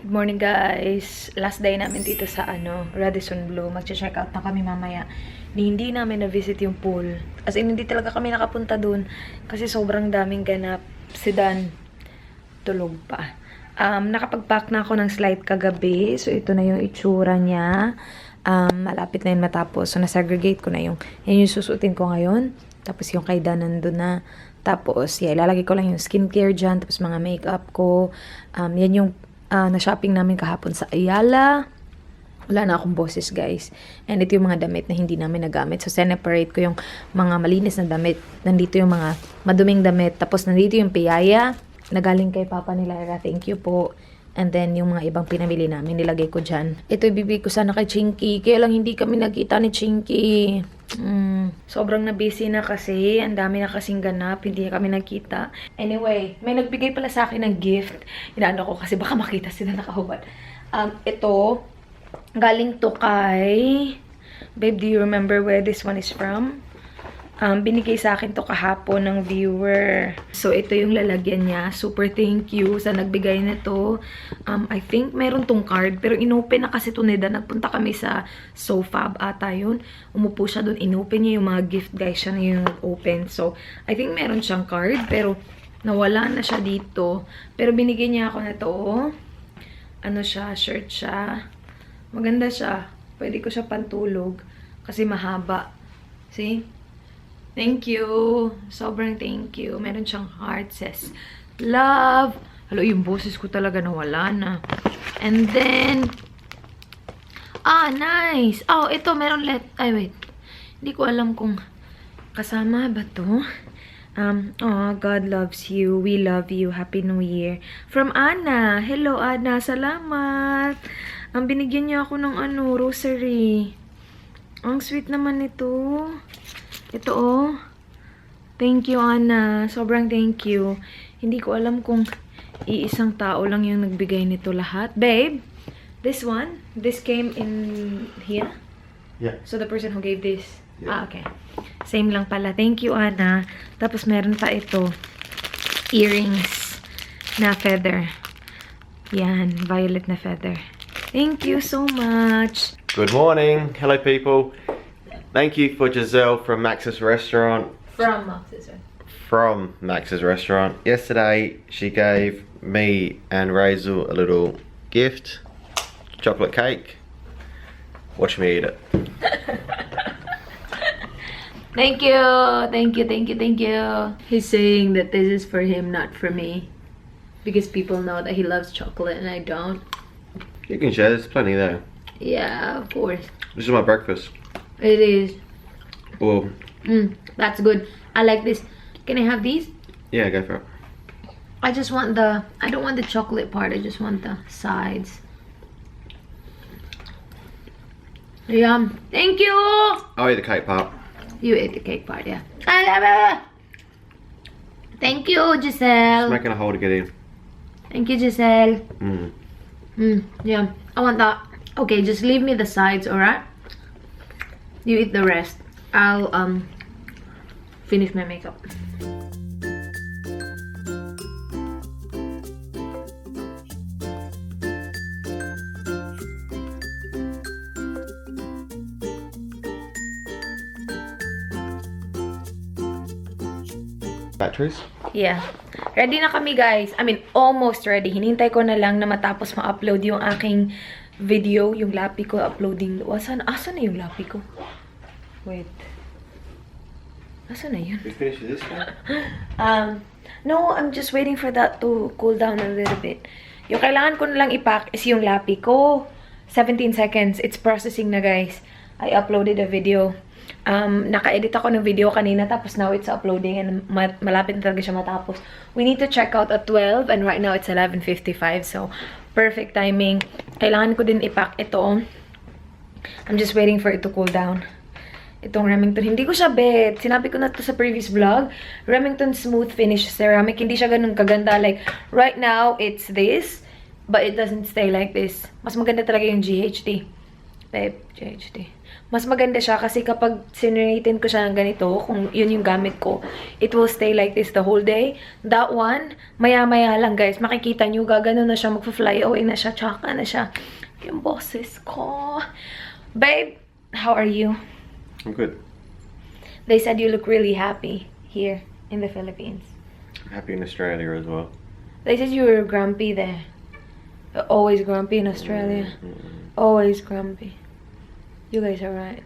Good morning guys. Last day namin dito sa Radisson Blu. Mag-check out na kami mamaya. Hindi namin na-visit yung pool. As in, hindi talaga kami nakapunta dun. Kasi sobrang daming ganap. Si Dan, tulog pa. Nakapag-pack na ako ng slide kagabi. So, ito na yung itsura niya. Malapit na yun matapos. So, nasegregate ko na yung susuotin ko ngayon. Tapos yung kay Dan nandun na. Tapos, ilalagay ko lang yung skincare dyan. Tapos mga makeup ko. Yan yung na-shopping namin kahapon sa Ayala. Wala na akong boses, guys. And ito yung mga damit na hindi namin nagamit. So, separate ko yung mga malinis na damit. Nandito yung mga maduming damit. Tapos, nandito yung piyaya na galing kay Papa nila. Thank you po. And then, yung mga ibang pinamili namin, nilagay ko dyan. Ito, ibibigay ko sana kay Chinky. Kaya lang hindi kami nagkita ni Chinky. Sobrang na-busy na kasi. Ang dami na kasing ganap. Hindi kami nagkita. Anyway, may nagbigay pala sa akin ng gift. Inaano ko kasi baka makita sila nakahubad. Ito, galing to kay... Babe, do you remember where this one is from? Binigay sa akin to kahapon ng viewer. So, ito yung lalagyan niya. Super thank you sa nagbigay nito. I think meron tong card. Pero inopen na kasi to nida. Nagpunta kami sa SoFab ata yun. Umupo siya doon. Inopen niya yung mga gift, guys. Siya na yung open. So, I think meron siyang card. Pero, nawala na siya dito. Pero binigay niya ako na to. Ano siya? Shirt siya. Maganda siya. Pwede ko siya pantulog. Kasi mahaba. See? Thank you. Sobrang thank you. Meron siyang heart. Says, love. Halo, yung boses ko talaga nawala na. And then, nice. Oh, ito, meron ay, wait. Hindi ko alam kung kasama ba to. God loves you. We love you. Happy New Year. From Anna. Hello, Anna. Salamat. Binigyan niya ako ng rosary. Ang sweet naman ito. Ito, oh. Thank you, Anna. Sobrang thank you. Hindi ko alam kung iisang tao lang yung nagbigay nito lahat. Babe, this one, this came in here? Yeah. So, the person who gave this? Yeah. Okay. Same lang pala. Thank you, Anna. Tapos, meron pa ito. Earrings na feather. Yan, violet na feather. Thank you so much. Good morning. Hello, people. Thank you for Giselle from Max's Restaurant. From Max's Restaurant. Yesterday, she gave me and Razel a little gift. Chocolate cake. Watch me eat it. Thank you. Thank you, thank you, thank you. He's saying that this is for him, not for me. Because people know that he loves chocolate and I don't. You can share, there's plenty there. Yeah, of course. This is my breakfast. It is. Well, that's good. I like this. Can I have these? yeah, go for it. I don't want the chocolate part. I just want the sides. Yum. Thank you. I'll eat the cake part. You ate the cake part, yeah. I love it. Thank you, Giselle. Just making a hole to get in. Thank you, Giselle. Yeah. I want that. Okay, just leave me the sides, alright? You eat the rest. I'll finish my makeup. Batteries? Yeah. Ready na kami, guys. I mean, almost ready. Hinintay ko na lang na matapos ma-upload yung aking video, yung lapi ko, uploading. Asan na yung lapi ko? Wait. Asan na yun? We finished with this one? No, I'm just waiting for that to cool down a little bit. Yung kailangan ko na lang ipack is yung lapi ko. 17 seconds. It's processing na, guys. I uploaded a video. Naka-edit ako ng video kanina, tapos now it's uploading and malapit na talaga siya matapos. We need to check out at 12 and right now it's 11:55, so perfect timing. Kailangan ko din ipack ito. I'm just waiting for it to cool down. Itong Remington, hindi ko siya bet. Sinabi ko na to sa previous vlog. Remington Smooth Finish Ceramic. Hindi siya ganun kaganda. Like, right now, it's this. But it doesn't stay like this. Mas maganda talaga yung GHD. Babe, GHD. mas maganda siya kasi kapag sinuritin ko siya ng ganito, kung yun yung gamit ko, it will stay like this the whole day. That one, maya-maya lang guys, makikita nyo, gagano na siya, magpa-fly away na siya, tsaka na siya. Yung boses ko. Babe, how are you? I'm good. They said you look really happy here in the Philippines. I'm happy in Australia as well. They said you were grumpy there. You're always grumpy in Australia. Always grumpy. You guys are right.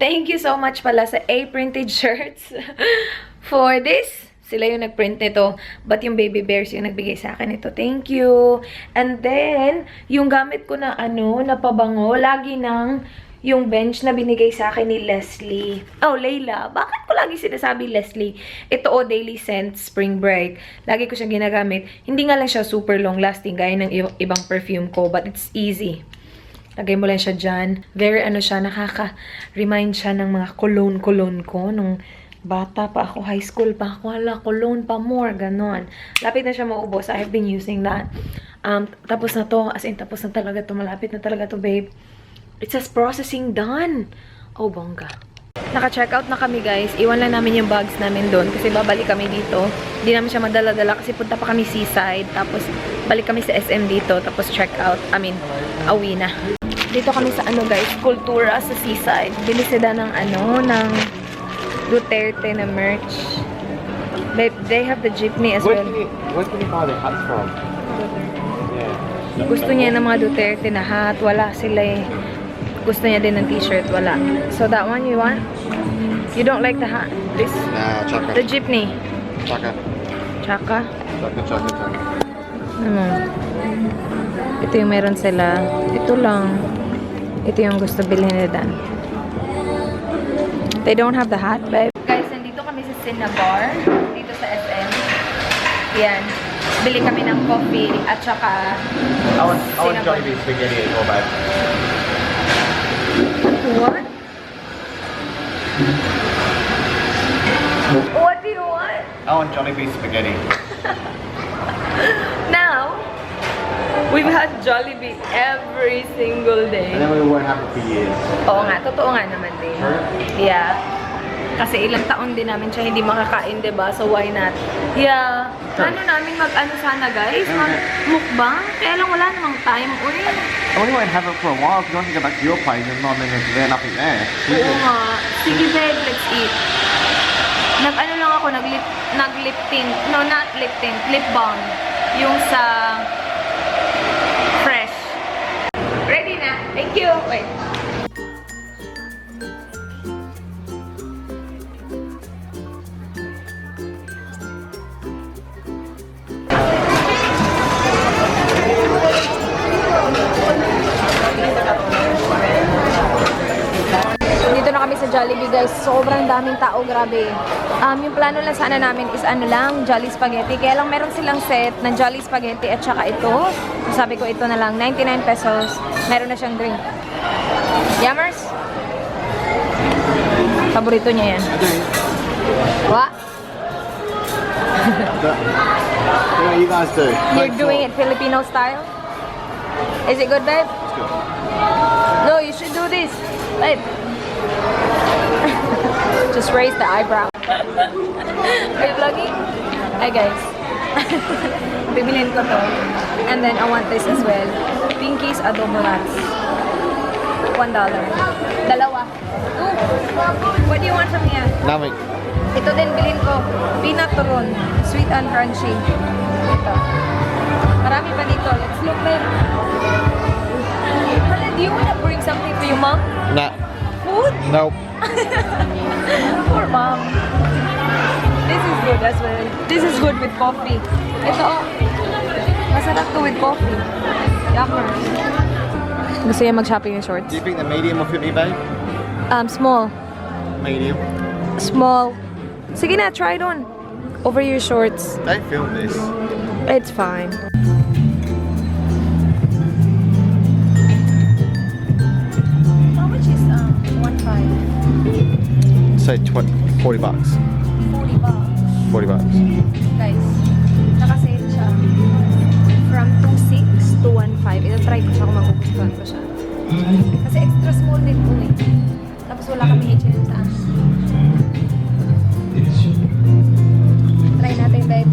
Thank you so much pala sa A-printed shirts for this. Sila yung nag-print nito. But yung baby bears yung nagbigay sa akin ito. Thank you. And then, yung gamit ko na na pabango, lagi ng yung bench na binigay sa akin ni Leslie. Oh, Layla. Bakit ko lagi sinasabi Leslie? Ito daily scent, spring break. Lagi ko siyang ginagamit. Hindi nga lang siya super long lasting gaya ng ibang perfume ko. But it's easy. Lagay mo lang siya dyan. Very siya, nakaka-remind siya ng mga cologne ko. Nung bata pa ako, high school pa ako, hala, cologne pa more, ganon. Lapit na siya maubos. I have been using that. Tapos na to, as in, tapos na talaga to. Malapit na talaga to, babe. It says processing done. Oh, bongga. Naka-check out na kami, guys. Iwan lang namin yung bags namin doon kasi babalik kami dito. Hindi namin siya madala-dala kasi punta pa kami seaside. Tapos, balik kami sa SM dito. Tapos, check out. Awi na. Dito kami sa guys, kultura sa seaside. Bili sila ng ng Duterte na merch. They have the jeepney as well. Where can you buy the hats from? Yeah. Gusto niya ng mga Duterte na hat. Wala sila eh. Gusto niya din ng t-shirt. Wala. So that one you want? You don't like the hat? This? Nah, chaka. The jeepney. Chaka. Chaka? Chaka. Ito yung meron sila. Ito lang. Ito yung gusto bilhin nila. They don't have the hat, babe. Guys, nandito kami sa Cinnabar. Dito sa SM. Yan. Bili kami ng coffee at saka I want Jollibee spaghetti as well, babe. What? What do you want? I want Jollibee spaghetti. Now, we've had Jollibee every single day. And then we won't have it for years. Oo nga, totoo nga naman din. Yeah. Kasi ilang taon din namin siya hindi makakain, diba? So why not? Yeah. Ano namin sana guys? Mag-mukbang? Kaya lang wala namang time. I only won't have it for a while because I want to go back to your place and not there's nothing there. Oo nga. Sige babe, let's eat. Lang ako, nag-lip tint. No, not lip tint. Lip balm. Yung sa Fresh. Ready na. Thank you. Wait. Dito na kami sa Jollibee, guys. Sobrang daming tao, grabe. Yung plano lang sana namin is Jolly Spaghetti. Kaya lang meron silang set ng Jolly Spaghetti at saka ito. Sabi ko ito na lang, 99 pesos. Meron na siyang drink. Yummers? Paborito niya yan. What? What you guys do? You're doing it Filipino style? Is it good, babe? It's good. No, you should do this. Babe. Just raise the eyebrow. Are you vlogging? Hi guys. Bibilin ko to. And then I want this as well. Pinkies adobo nuts. $1. Dalawa. What do you want from here? Nothing. Ito din bilhin ko. Peanut turon. Sweet and crunchy. Ito. Marami pa dito. Let's look there. Hala, do you wanna bring something for your mom? Nah. Food? Nope. Poor mom. This is good as well. This is good with coffee. Ito, masarap to with coffee. Yummers. Gusto niya mag-shopping yung shorts? Do you think the medium will fit me, babe? Small. Medium. Small. Sige na, try it on. Over your shorts. Don't film this. It's fine. How much is 1.5? Say 40 bucks. 40 bucks. 40 bucks. Guys, nakasale siya. From 2.6 to 1.5. Ito try ko siya kung magugustuhan ko siya. Kasi extra small din po eh. Tapos wala kami H&M sa amin. Try natin, babe.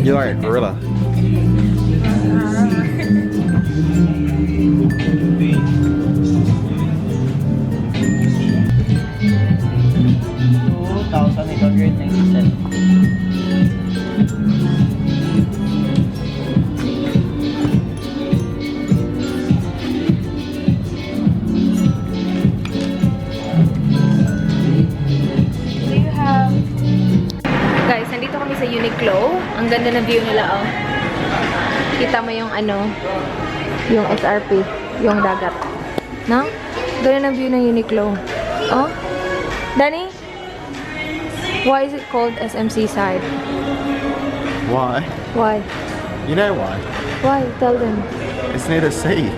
You are a gorilla. Guys, nandito kami sa Uniqlo. Ang ganda ng view nila, oh. Kita mo yung ano, yung SRP, yung dagat. No? Ganda ng view ng Uniqlo. Oh? Danny? Why is it called SM Seaside? Why? Why? You know why? Why? Tell them. It's near the sea.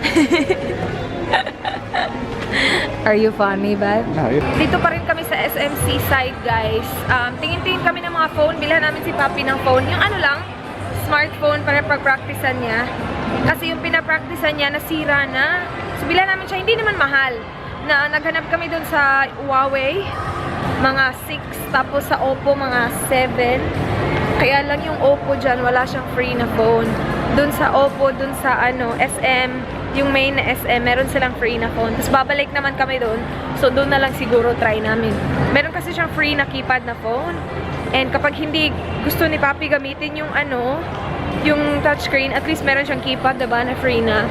Are you funny, babe? No. Dito pa rin kami sa SM Seaside, guys. Tingin-tingin kami ng mga phone. Bilhan namin si Papi ng phone. Yung ano lang, smartphone para pag-practicean niya. Kasi yung pinapracticean niya, nasira na. So, bilhan namin siya. Hindi naman mahal. Naghanap kami dun sa Huawei, mga 6. Tapos sa Oppo, mga 7. Kaya lang yung Oppo dyan, wala siyang free na phone. Dun sa Oppo, dun sa ano, SM, yung main na SM, meron silang free na phone. Tapos babalik naman kami doon. So, doon na lang siguro try namin. Meron kasi siyang free na keypad na phone. And kapag hindi gusto ni Papi gamitin yung ano, yung touchscreen, at least meron siyang keypad, diba, na free na.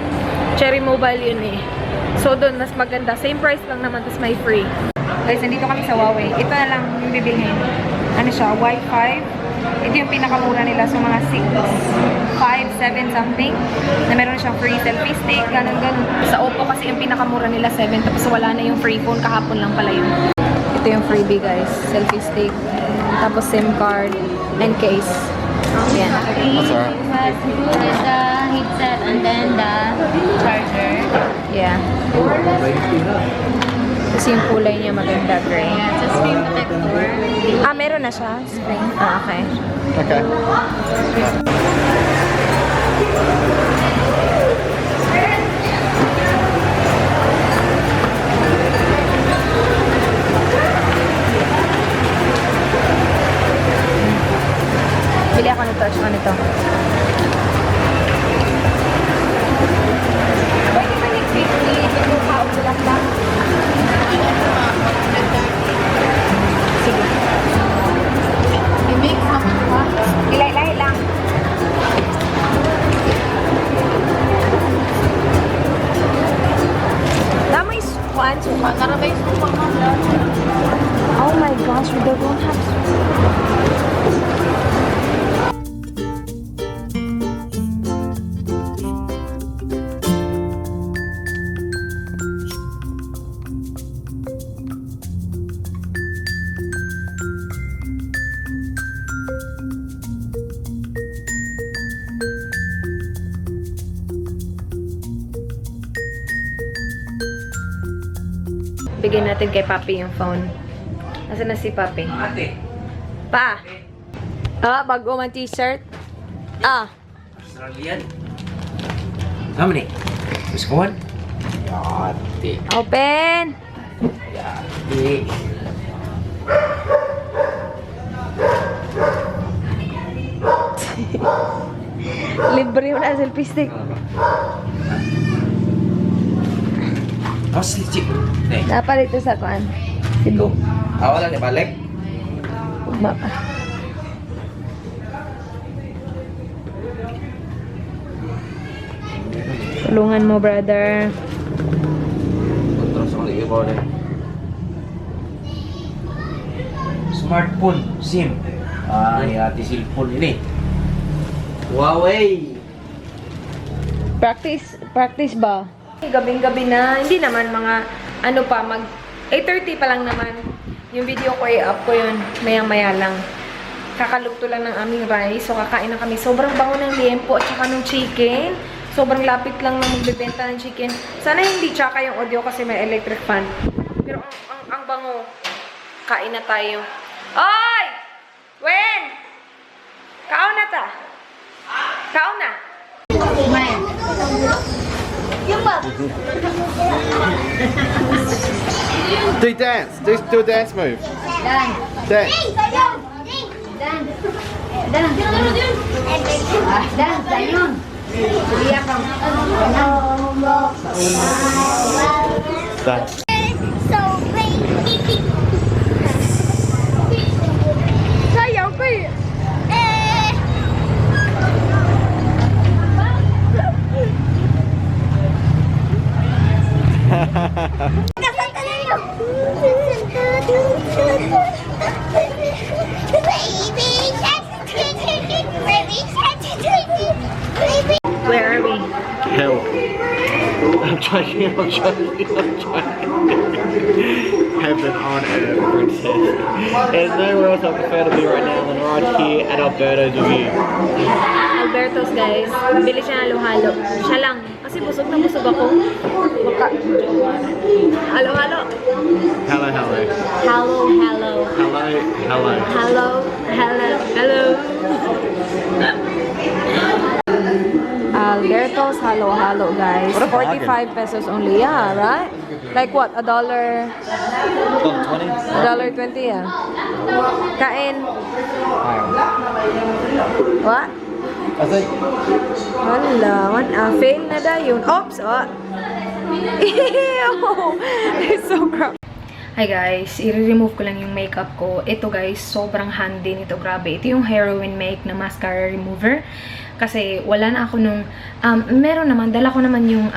Cherry Mobile yun eh. So, doon mas maganda. Same price lang naman, tapos may free. Guys, nandito kami sa Huawei. Ito na lang yung bibilhin. Ano siya? Wi-Fi. Ito yung pinakamura nila. So, mga 6, 5, 7 something. Na meron siyang free selfie stick. Ganun. Sa Oppo kasi yung pinakamura nila 7. Tapos wala na yung free phone. Kahapon lang pala yun. Ito yung freebie, guys. Selfie stick. Tapos SIM card. And case. Yan. What's that? Has included the headset and then the charger. Yeah. Kasi yung kulay niya maganda, gray. Yeah, it's a screen protector. Ah, meron na siya? Screen? Ah, okay. Okay. Bili ako nito. Tsaka nito. Pwede ba nag-50? Ito kao sila lang. Sige. I-mix up pa. Ilay-ilay lang. Damay sukan. Sukan. Karabay suka ka. Oh my gosh, we don't have bigyan natin kay Papi yung phone. Nasaan na si Papi? Pa! Ah, bago man t-shirt. Ah! Australian. Kamu nih? Terus kawan? Yati. Open! Yati. Libre mo na selfie stick. Oh, cik. Nih. Napalit ito sa kuan. Cebu. Awalan nih balik. Ugma pa. Tulungan mo, brother. Terus sama lagi boleh. Smartphone, SIM. Ah, yati cellphone ini. Huawei. Practice ba? Gabing-gabi na. Hindi naman mga ano pa, mag 8:30 pa lang naman. Yung video ko i-up ko yun. Maya-maya lang. Kakalugto lang ng aming rice. So, kakain na kami. Sobrang bango ng liempo at saka ng chicken. Sobrang lapit lang na magbibenta ng chicken. Sana hindi tsaka yung audio kasi may electric fan. Pero ang bango. Kain na tayo. Oy! Wen! Kaon na ta? Kaon na? Do dance. Do a dance move. Dance. Dance. Sayang ko eh. Where are we? Help. I'm trying. Heaven on earth, princess. There's nowhere else I prefer to be right now than right here at Alberto's with you. Alberto's, guys. Bili siya ng halo-halo. Siya lang. Kasi busog na busog ako. Halo-halo. Hello, hello. Hello, hello. Hello, hello. Hello, hello, hello. Alberto's halo-halo, guys. What a bargain. 45 pesos only. Yeah, right? Like what? $1? $1.20, yeah. Kain. What? I think. Wala. Fail na da yun. Oops! Oh. Ew! It's so gross. Hi guys, i-remove ko lang yung makeup ko. Ito guys, sobrang handy nito. Grabe. Ito yung heroin make na mascara remover. Kasi wala na ako nung... meron naman, dala ko naman yung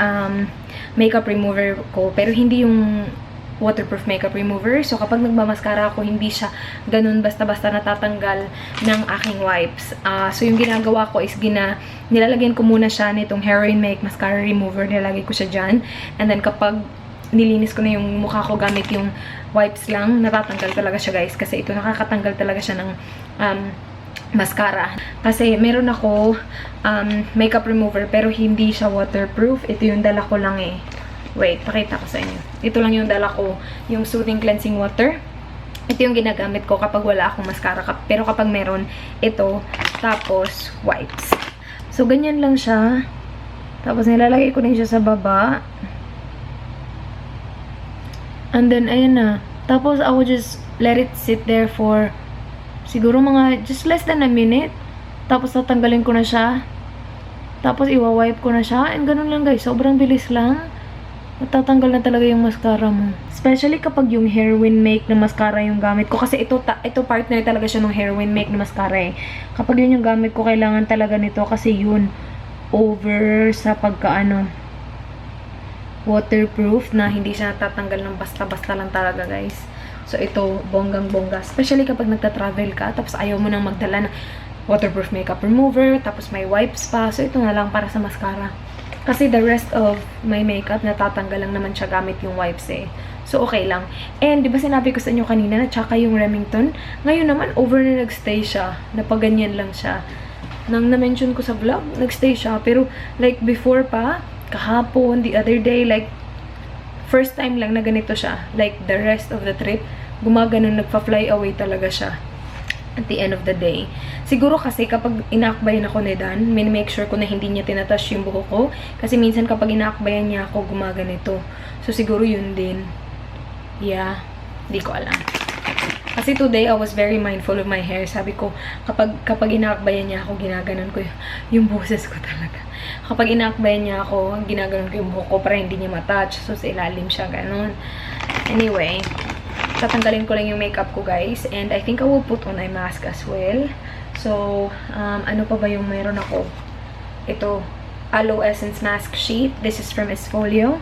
makeup remover ko. Pero hindi yung waterproof makeup remover. So kapag nagmamaskara ako, hindi siya ganun basta-basta natatanggal ng aking wipes. So yung ginagawa ko is nilalagyan ko muna siya nitong heroin make mascara remover. Nilalagay ko siya dyan. And then kapag nilinis ko na yung mukha ko gamit yung wipes lang, natatanggal talaga siya guys. Kasi ito nakakatanggal talaga siya ng mascara. Kasi meron ako makeup remover pero hindi siya waterproof. Ito yung dala ko lang eh. Wait, pakita ko sa inyo. Ito lang yung dala ko. Yung soothing cleansing water. Ito yung ginagamit ko kapag wala akong mascara. Pero kapag meron, ito. Tapos, wipes. So, ganyan lang siya. Tapos, nilalagay ko din siya sa baba. And then, ayan na. Tapos, I will just let it sit there for siguro mga just less than a minute. Tapos, tatanggalin ko na siya. Tapos, iwa-wipe ko na siya. And ganun lang guys. Sobrang bilis lang. Matatanggal na talaga yung mascara mo. Especially kapag yung heroin make na mascara yung gamit ko. Kasi ito partner talaga siya ng heroin make na mascara eh. Kapag yun yung gamit ko, kailangan talaga nito. Kasi yun, over sa pagkaano, waterproof na hindi siya natatanggal ng basta-basta lang talaga guys. So ito, bonggang-bongga. Especially kapag nagta-travel ka, tapos ayaw mo nang magdala ng waterproof makeup remover, tapos may wipes pa. So ito na lang para sa mascara. Kasi the rest of my makeup, natatanggal lang naman siya gamit yung wipes eh. So, okay lang. And, di ba sinabi ko sa inyo kanina na tsaka yung Remington? Ngayon naman, over na nagstay siya. Napaganyan lang siya. Nang na-mention ko sa vlog, nagstay siya. Pero, like, before pa, kahapon, the other day, like, first time lang na ganito siya. Like, the rest of the trip, gumaganon, nagpa-fly away talaga siya. At the end of the day. Siguro kasi kapag inaakbayan ako ni Dan, make sure ko na hindi niya tinatouch yung buhok ko. Kasi minsan kapag inaakbayan niya ako, gumaganito. So siguro yun din. Yeah. Di ko alam. Kasi today, I was very mindful of my hair. Sabi ko, kapag inaakbayan niya ako, ginaganon ko yung boses ko talaga. Kapag inaakbayan niya ako, ginaganon ko yung buhok ko para hindi niya matouch. So sa ilalim siya, ganon. Anyway, tatanggalin ko lang yung makeup ko guys, and I think I will put on a mask as well. So ano pa ba yung meron ako? Ito, Aloe Essence Mask Sheet. This is from Esfolio.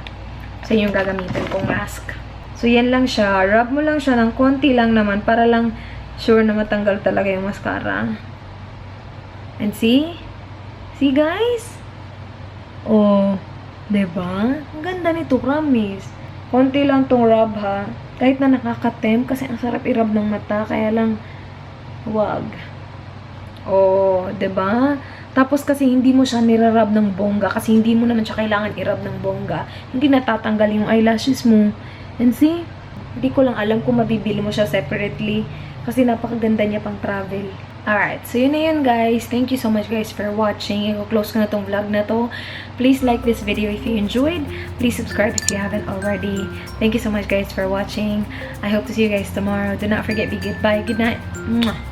So yung gagamitin kong mask. So yan lang siya, rub mo lang siya ng konti lang naman para lang sure na matanggal talaga yung mascara. And see guys, oh, diba? Ang ganda nito, promise. Konti lang tong rub ha. Kahit na nakakatempt kasi ang sarap i-rub ng mata. Kaya lang, wag. Oh, 'di ba? Tapos kasi hindi mo siya nirarab ng bongga kasi hindi mo naman siya kailangan i-rub ng bongga. Hindi natatanggal yung eyelashes mo. And see, hindi ko lang alam kung mabibili mo siya separately kasi napakaganda niya pang travel. Alright, so yun na yun guys. Thank you so much guys for watching. I-close ko na tong vlog na to. Please like this video if you enjoyed. Please subscribe if you haven't already. Thank you so much guys for watching. I hope to see you guys tomorrow. Do not forget, be good. Bye. Good night. Mwah.